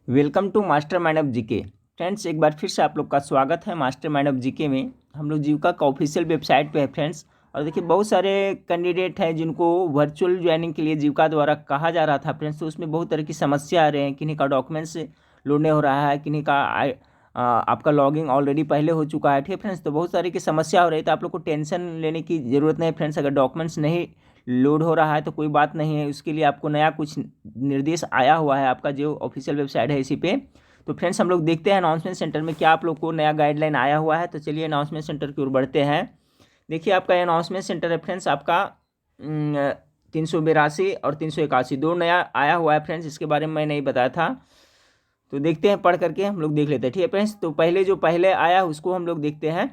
Welcome to master mind of GK. Friends, एक बार फिर से आप लोग का स्वागत है मास्टर माइंड ऑफ जीके में। हम लोग जीविका का ऑफिशियल वेबसाइट पे है फ्रेंड्स। और देखिए, बहुत सारे कैंडिडेट हैं जिनको वर्चुअल ज्वाइनिंग के लिए जीविका द्वारा कहा जा रहा था फ्रेंड्स। तो उसमें बहुत तरह की समस्या आ रहे हैं, किन्हीं का डॉक्यूमेंट्स लोड नहीं हो रहा है, किन्हीं का आपका लॉगिंग ऑलरेडी पहले हो चुका है। ठीक है फ्रेंड्स, तो बहुत सारी की समस्या हो रही है। तो आप लोग को टेंशन लेने की ज़रूरत नहीं फ्रेंड्स। अगर डॉक्यूमेंट्स नहीं लोड हो रहा है तो कोई बात नहीं है, उसके लिए आपको नया कुछ निर्देश आया हुआ है आपका जो ऑफिशियल वेबसाइट है इसी पे। तो फ्रेंड्स, हम लोग देखते हैं अनाउंसमेंट सेंटर में क्या आप लोग को नया गाइडलाइन आया हुआ है। तो चलिए अनाउंसमेंट सेंटर की ओर बढ़ते हैं। देखिए, आपका अनाउंसमेंट सेंटर है फ्रेंड्स, आपका 382 और 381 दो नया आया हुआ है फ्रेंड्स। इसके बारे में मैं नहीं बताया था, तो देखते हैं, पढ़ करके हम लोग देख लेते हैं। ठीक है फ्रेंड्स, तो पहले जो पहले आया उसको हम लोग देखते हैं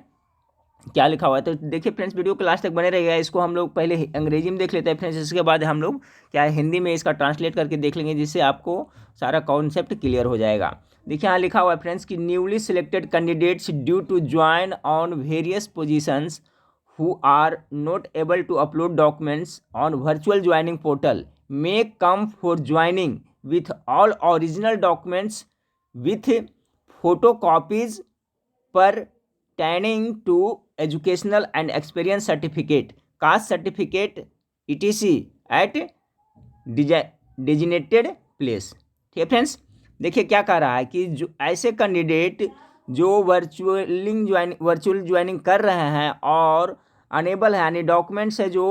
क्या लिखा हुआ है। तो देखिए फ्रेंड्स, वीडियो के लास्ट तक बने रहेगा। इसको हम लोग पहले अंग्रेजी में देख लेते हैं फ्रेंड्स, इसके बाद हम लोग क्या है हिंदी में इसका ट्रांसलेट करके देख लेंगे, जिससे आपको सारा कॉन्सेप्ट क्लियर हो जाएगा। देखिए, यहाँ लिखा हुआ है फ्रेंड्स कि newly selected candidates due to join on various positions who are not able to upload documents on virtual joining portal may come for joining with all original documents with photocopies pertaining to educational and experience certificate, caste certificate, etc. at designated place। ठीक है friends, देखिए क्या कह रहा है कि जो ऐसे कैंडिडेट जो वर्चुअल ज्वाइनिंग कर रहे हैं और अनेबल है, यानी डॉक्यूमेंट्स है जो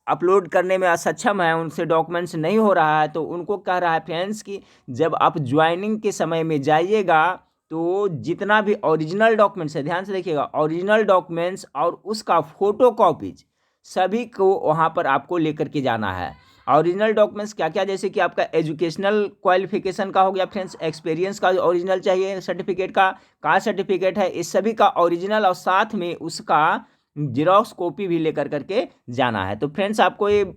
अपलोड करने में असक्षम है, उनसे डॉक्यूमेंट्स नहीं हो रहा है, तो उनको कह रहा है फ्रेंड्स कि जब आप ज्वाइनिंग के समय में जाइएगा तो जितना भी ओरिजिनल डॉक्यूमेंट्स है, ध्यान से देखिएगा, ओरिजिनल डॉक्यूमेंट्स और उसका फोटो कॉपीज सभी को वहाँ पर आपको लेकर के जाना है। ओरिजिनल डॉक्यूमेंट्स क्या क्या, जैसे कि आपका एजुकेशनल क्वालिफिकेशन का हो गया फ्रेंड्स, एक्सपीरियंस का ओरिजिनल चाहिए, सर्टिफिकेट का, कास्ट सर्टिफिकेट है, इस सभी का ओरिजिनल और साथ में उसका जीरोक्स कॉपी भी लेकर करके जाना है। तो फ्रेंड्स, आपको ये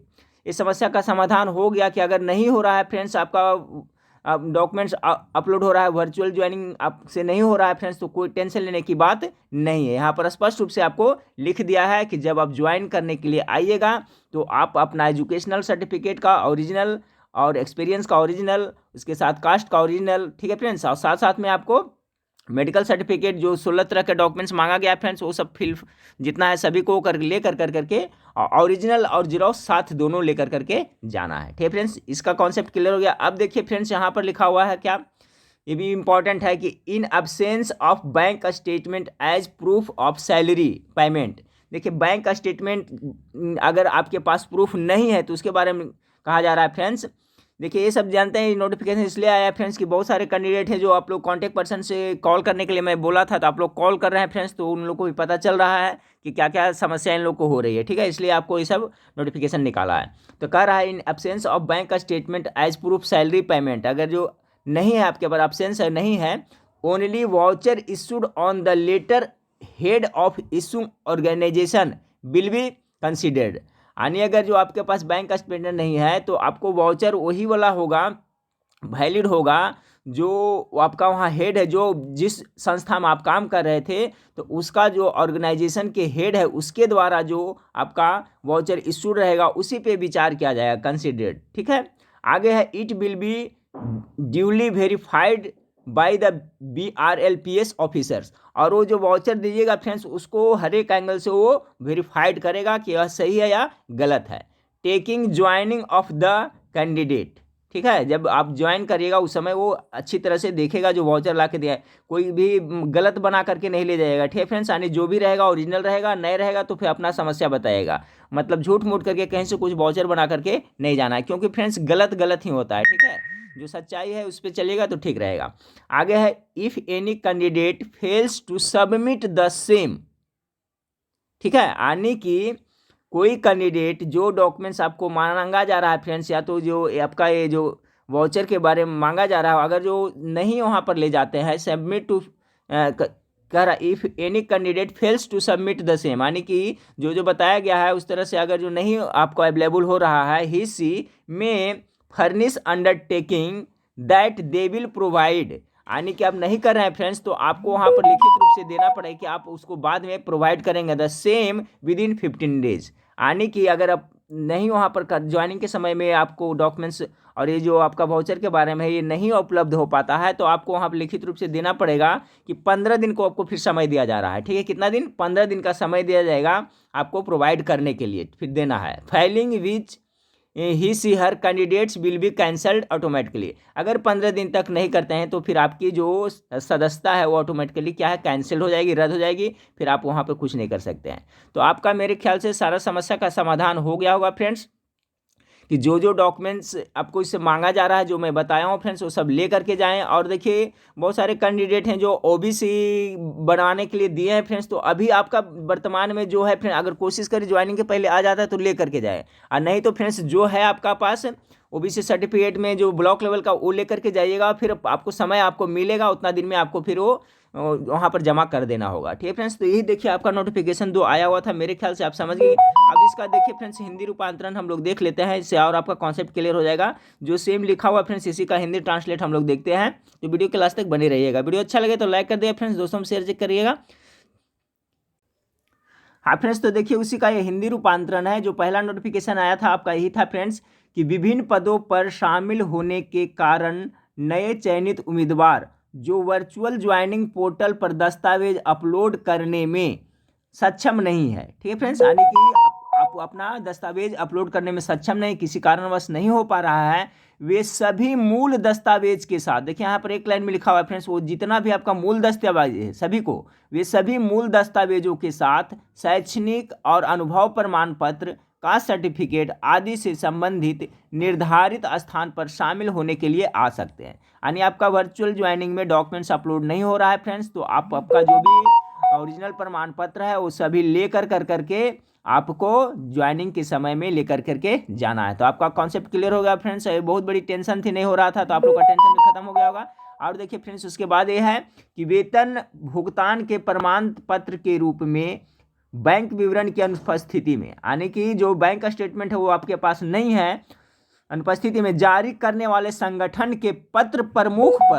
इस समस्या का समाधान हो गया कि अगर नहीं हो रहा है फ्रेंड्स आपका डॉक्यूमेंट्स अपलोड हो रहा है, वर्चुअल ज्वाइनिंग आपसे नहीं हो रहा है फ्रेंड्स, तो कोई टेंशन लेने की बात नहीं है। यहाँ पर स्पष्ट रूप से आपको लिख दिया है कि जब आप ज्वाइन करने के लिए आइएगा तो आप अपना एजुकेशनल सर्टिफिकेट का ओरिजिनल और एक्सपीरियंस का ओरिजिनल, उसके साथ कास्ट का ओरिजिनल, ठीक है फ्रेंड्स, और साथ साथ में आपको मेडिकल सर्टिफिकेट, जो 16 तरह के डॉक्यूमेंट्स मांगा गया फ्रेंड्स, वो सब फिल जितना है सभी को कर लेकर करके ओरिजिनल और जीरोक्स साथ दोनों लेकर करके जाना है। ठीक है फ्रेंड्स, इसका कॉन्सेप्ट क्लियर हो गया। अब देखिए फ्रेंड्स, यहाँ पर लिखा हुआ है क्या, ये भी इंपॉर्टेंट है कि in absence of bank statement as proof of salary payment. देखिए, बैंक स्टेटमेंट अगर आपके पास प्रूफ नहीं है तो उसके बारे में कहा जा रहा है फ्रेंड्स। देखिए, ये सब जानते हैं, नोटिफिकेशन इसलिए आया है फ्रेंड्स कि बहुत सारे कैंडिडेट हैं जो आप लोग कांटेक्ट पर्सन से कॉल करने के लिए मैं बोला था, तो आप लोग कॉल कर रहे हैं फ्रेंड्स, तो उन लोग को भी पता चल रहा है कि क्या क्या समस्या इन लोग को हो रही है। ठीक है, इसलिए आपको ये सब नोटिफिकेशन निकाला है। तो कह रहा है in absence of bank statement as proof salary payment, अगर जो नहीं है आपके पास, एब्सेंस है, नहीं है, only voucher issued on the letter head of issue organisation will be considered. यानी अगर जो आपके पास बैंक स्टेटमेंट नहीं है तो आपको वाउचर वही वाला होगा, वैलिड होगा, जो आपका वहाँ हेड है, जो जिस संस्था में आप काम कर रहे थे तो उसका जो ऑर्गेनाइजेशन के हेड है उसके द्वारा जो आपका वाउचर इशूड रहेगा उसी पे विचार किया जाएगा, कंसिडर्ड। ठीक है, आगे है it will be duly verified by the BRLPS officers, और वो जो वाउचर दीजिएगा फ्रेंड्स उसको हर एक एंगल से वो वेरीफाइड करेगा कि यह सही है या गलत है। Taking joining of the candidate, ठीक है, जब आप ज्वाइन करिएगा उस समय वो अच्छी तरह से देखेगा जो वाउचर ला के दिया है, कोई भी गलत बना करके नहीं ले जाएगा। ठीक है फ्रेंड्स, यानी जो भी रहेगा ओरिजिनल रहेगा, नहीं रहेगा तो फिर अपना समस्या बताएगा, मतलब झूठ मूठ करके कहीं से कुछ वाउचर बना करके नहीं जाना है, क्योंकि फ्रेंड्स गलत गलत ही होता है। ठीक है, जो सच्चाई है उस पर चलेगा तो ठीक रहेगा। आगे है if any candidate fails to submit the same, ठीक है, यानी कि कोई कैंडिडेट जो डॉक्यूमेंट्स आपको मांगा जा रहा है फ्रेंड्स, या तो जो आपका ये जो वाउचर के बारे में मांगा जा रहा है, अगर जो नहीं वहाँ पर ले जाते हैं सबमिट टू, कह रहा if any candidate fails to submit the same, यानी कि जो जो बताया गया है उस तरह से अगर जो नहीं आपको अवेलेबल हो रहा है, ही सी में furnish undertaking that they will provide, यानी कि आप नहीं कर रहे हैं फ्रेंड्स तो आपको वहाँ पर लिखित रूप से देना पड़ेगा कि आप उसको बाद में प्रोवाइड करेंगे the same with in 15 days, यानी कि अगर आप नहीं वहाँ पर ज्वाइनिंग के समय में आपको डॉक्यूमेंट्स और ये जो आपका वाउचर के बारे में है ये नहीं उपलब्ध हो पाता है तो आपको वहाँ पर लिखित रूप से देना पड़ेगा कि 15 दिन को आपको फिर समय दिया जा रहा है। ठीक है, कितना दिन? 15 दिन का समय दिया जाएगा आपको प्रोवाइड करने के लिए, फिर देना है। Filing which he she her candidates will be cancelled automatically. अगर 15 दिन तक नहीं करते हैं तो फिर आपकी जो सदस्यता है वो ऑटोमेटिकली क्या है, कैंसिल हो जाएगी, रद्द हो जाएगी, फिर आप वहाँ पे कुछ नहीं कर सकते हैं। तो आपका मेरे ख्याल से सारा समस्या का समाधान हो गया होगा फ्रेंड्स, कि जो जो डॉक्यूमेंट्स आपको इससे मांगा जा रहा है जो मैं बताया हूँ फ्रेंड्स वो सब ले करके जाएं। और देखिए बहुत सारे कैंडिडेट हैं जो ओबीसी बनाने के लिए दिए हैं फ्रेंड्स, तो अभी आपका वर्तमान में जो है फ्रेंड अगर कोशिश करें ज्वाइनिंग के पहले आ जाता है तो ले करके जाए, और नहीं तो फ्रेंड्स जो है आपका पास ओबीसी सर्टिफिकेट में जो ब्लॉक लेवल का वो लेकर के जाइएगा, फिर आपको समय आपको मिलेगा उतना दिन में आपको फिर वो वहाँ पर जमा कर देना होगा। ठीक है फ्रेंड्स, तो यही देखिए आपका नोटिफिकेशन 2 आया हुआ था, मेरे ख्याल से आप समझ गए। अब इसका देखिए फ्रेंड्स हिंदी रूपांतरण हम लोग देख लेते हैं, इससे और आपका कॉन्सेप्ट क्लियर हो जाएगा। जो सेम लिखा हुआ फ्रेंड्स इसी का हिंदी ट्रांसलेट हम लोग देखते हैं, तो वीडियो के लास्ट तक बने रहिएगा। वीडियो अच्छा लगे तो लाइक कर दिए फ्रेंड्स, दोस्तों में शेयर चेक करिएगा। हाँ फ्रेंड्स, तो देखिए उसी का ये हिंदी रूपांतरण है। जो पहला नोटिफिकेशन आया था आपका यही था फ्रेंड्स, कि विभिन्न पदों पर शामिल होने के कारण नए चयनित उम्मीदवार जो वर्चुअल ज्वाइनिंग पोर्टल पर दस्तावेज अपलोड करने में सक्षम नहीं है। ठीक है फ्रेंड्स, यानी कि आप अपना दस्तावेज अपलोड करने में सक्षम नहीं, किसी कारणवश नहीं हो पा रहा है, वे सभी मूल दस्तावेज के साथ, देखिए यहाँ पर एक लाइन में लिखा हुआ है फ्रेंड्स, वो जितना भी आपका मूल दस्तावेज है सभी को, वे सभी मूल दस्तावेजों के साथ शैक्षणिक और अनुभव प्रमाण पत्र, कास्ट सर्टिफिकेट आदि से संबंधित निर्धारित स्थान पर शामिल होने के लिए आ सकते हैं। यानी आपका वर्चुअल ज्वाइनिंग में डॉक्यूमेंट्स अपलोड नहीं हो रहा है फ्रेंड्स, तो आप आपका जो भी ओरिजिनल प्रमाण पत्र है वो सभी लेकर करके आपको ज्वाइनिंग के समय में लेकर करके जाना है। तो आपका कॉन्सेप्ट क्लियर हो गया फ्रेंड्स, ये बहुत बड़ी टेंशन थी, नहीं हो रहा था, तो आप लोग का टेंशन भी खत्म हो गया होगा। और देखिए फ्रेंड्स उसके बाद ये है कि वेतन भुगतान के प्रमाण पत्र के रूप में बैंक विवरण की अनुपस्थिति में, यानी कि जो बैंक स्टेटमेंट है वो आपके पास नहीं है, अनुपस्थिति में जारी करने वाले संगठन के पत्र प्रमुख पर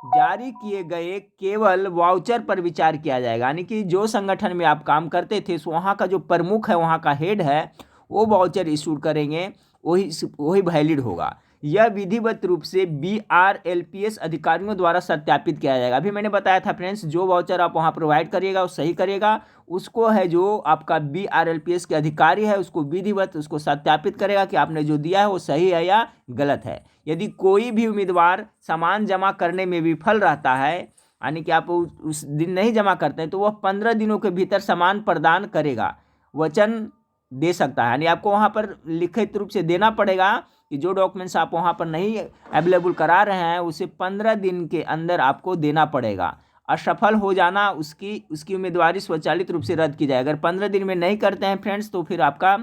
जारी किए गए केवल वाउचर पर विचार किया जाएगा। यानी कि जो संगठन में आप काम करते थे वहाँ का जो प्रमुख है, वहाँ का हेड है, वो वाउचर इशू करेंगे, वही वैलिड होगा। यह विधिवत रूप से BRLPS अधिकारियों द्वारा सत्यापित किया जाएगा। अभी मैंने बताया था फ्रेंड्स, जो वाउचर आप वहाँ प्रोवाइड करिएगा वो सही करेगा, उसको है जो आपका BRLPS के अधिकारी है उसको विधिवत उसको सत्यापित करेगा कि आपने जो दिया है वो सही है या गलत है। यदि कोई भी उम्मीदवार सामान जमा करने में विफल रहता है, यानी कि आप उस दिन नहीं जमा करते हैं, तो वह 15 दिनों के भीतर सामान प्रदान करेगा, वचन दे सकता है। यानी आपको वहाँ पर लिखित रूप से देना पड़ेगा कि जो डॉक्यूमेंट्स आप वहाँ पर नहीं अवेलेबल करा रहे हैं उसे 15 दिन के अंदर आपको देना पड़ेगा। असफल हो जाना उसकी उम्मीदवारी स्वचालित रूप से रद्द की जाए। अगर 15 दिन में नहीं करते हैं फ्रेंड्स तो फिर आपका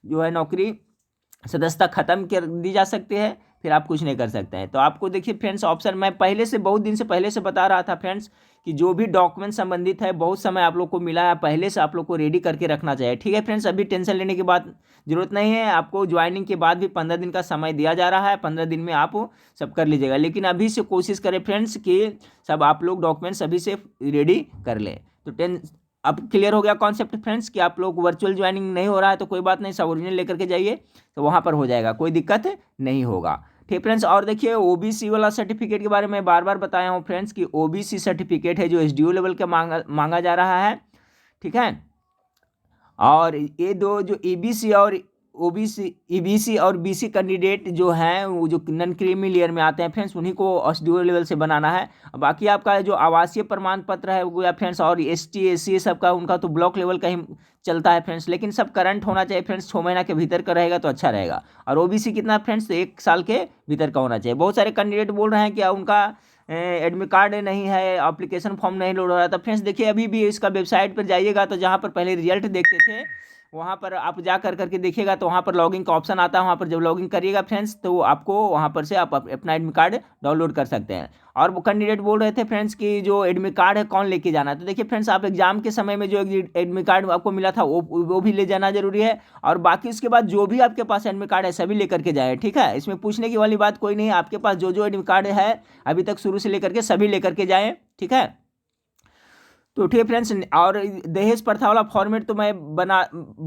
जो है नौकरी सदस्यता खत्म कर दी जा सकती है, फिर आप कुछ नहीं कर सकते हैं। तो आपको देखिए फ्रेंड्स ऑप्शन मैं पहले से बहुत दिन से पहले से बता रहा था फ्रेंड्स कि जो भी डॉक्यूमेंट संबंधित है बहुत समय आप लोग को मिला है, पहले से आप लोग को रेडी करके रखना चाहिए। ठीक है फ्रेंड्स, अभी टेंशन लेने की बात जरूरत नहीं है, आपको ज्वाइनिंग के बाद भी 15 दिन का समय दिया जा रहा है, 15 दिन में आप सब कर लीजिएगा। लेकिन अभी से कोशिश करें फ्रेंड्स कि सब आप लोग डॉक्यूमेंट्स अभी से रेडी कर लें। तो अब क्लियर हो गया कॉन्सेप्ट फ्रेंड्स कि आप लोग वर्चुअल ज्वाइनिंग नहीं हो रहा है तो कोई बात नहीं, सब ओरिजिनल लेकर के जाइए तो वहाँ पर हो जाएगा, कोई दिक्कत नहीं होगा। ठीक फ्रेंड्स, और देखिए ओबीसी वाला सर्टिफिकेट के बारे में बार बार बताया हूँ फ्रेंड्स कि ओबीसी सर्टिफिकेट है जो SDO लेवल का मांगा जा रहा है। ठीक है, और ये दो जो EBC और BC कैंडिडेट जो हैं वो जो नॉन क्रीमी लेयर में आते हैं फ्रेंड्स उन्हीं को SDO लेवल से बनाना है। बाकी आपका जो आवासीय प्रमाण पत्र है वो या फ्रेंड्स और ST SC सबका उनका तो ब्लॉक लेवल का ही चलता है फ्रेंड्स, लेकिन सब करंट होना चाहिए फ्रेंड्स, 6 महीना के भीतर का रहेगा तो अच्छा रहेगा। और OBC कितना फ्रेंड्स, तो 1 साल के भीतर का होना चाहिए। बहुत सारे कैंडिडेट बोल रहे हैं कि उनका एडमिट कार्ड नहीं है, एप्लीकेशन फॉर्म नहीं लोड हो रहा था। फ्रेंड्स देखिए अभी भी इसका वेबसाइट पर जाइएगा तो जहाँ पर पहले रिजल्ट देखते थे वहाँ पर आप जा करके देखिएगा तो वहाँ पर लॉगिन का ऑप्शन आता है, वहाँ पर जब लॉगिन करिएगा फ्रेंड्स तो आपको वहाँ पर से आप अपना एडमिट कार्ड डाउनलोड कर सकते हैं। और वो कैंडिडेट बोल रहे थे फ्रेंड्स कि जो एडमिट कार्ड है कौन लेके जाना है, तो देखिए फ्रेंड्स आप एग्जाम के समय में जो एडमिट कार्ड आपको मिला था वो भी ले जाना जरूरी है, और बाकी उसके बाद जो भी आपके पास एडमिट कार्ड है सभी लेकर के जाए। ठीक है, इसमें पूछने की वाली बात कोई नहीं है, आपके पास जो एडमिट कार्ड है अभी तक शुरू से लेकर के सभी लेकर के जाएँ। ठीक है, तो ठीक है फ्रेंड्स, और दहेज प्रथा वाला फॉर्मेट तो मैं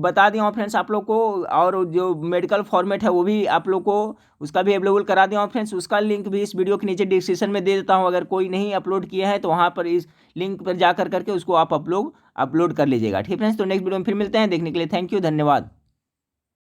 बता दिया हूँ फ्रेंड्स आप लोग को, और जो मेडिकल फॉर्मेट है वो भी आप लोग को उसका भी अवेलेबल करा दिया हूँ फ्रेंड्स। उसका लिंक भी इस वीडियो के नीचे डिस्क्रिप्शन में दे देता हूँ, अगर कोई नहीं अपलोड किया है तो वहाँ पर इस लिंक पर जा करके उसको आप अपलोड कर लीजिएगा। ठीक है फ्रेंड्स, तो नेक्स्ट वीडियो में फिर मिलते हैं, देखने के लिए थैंक यू, धन्यवाद।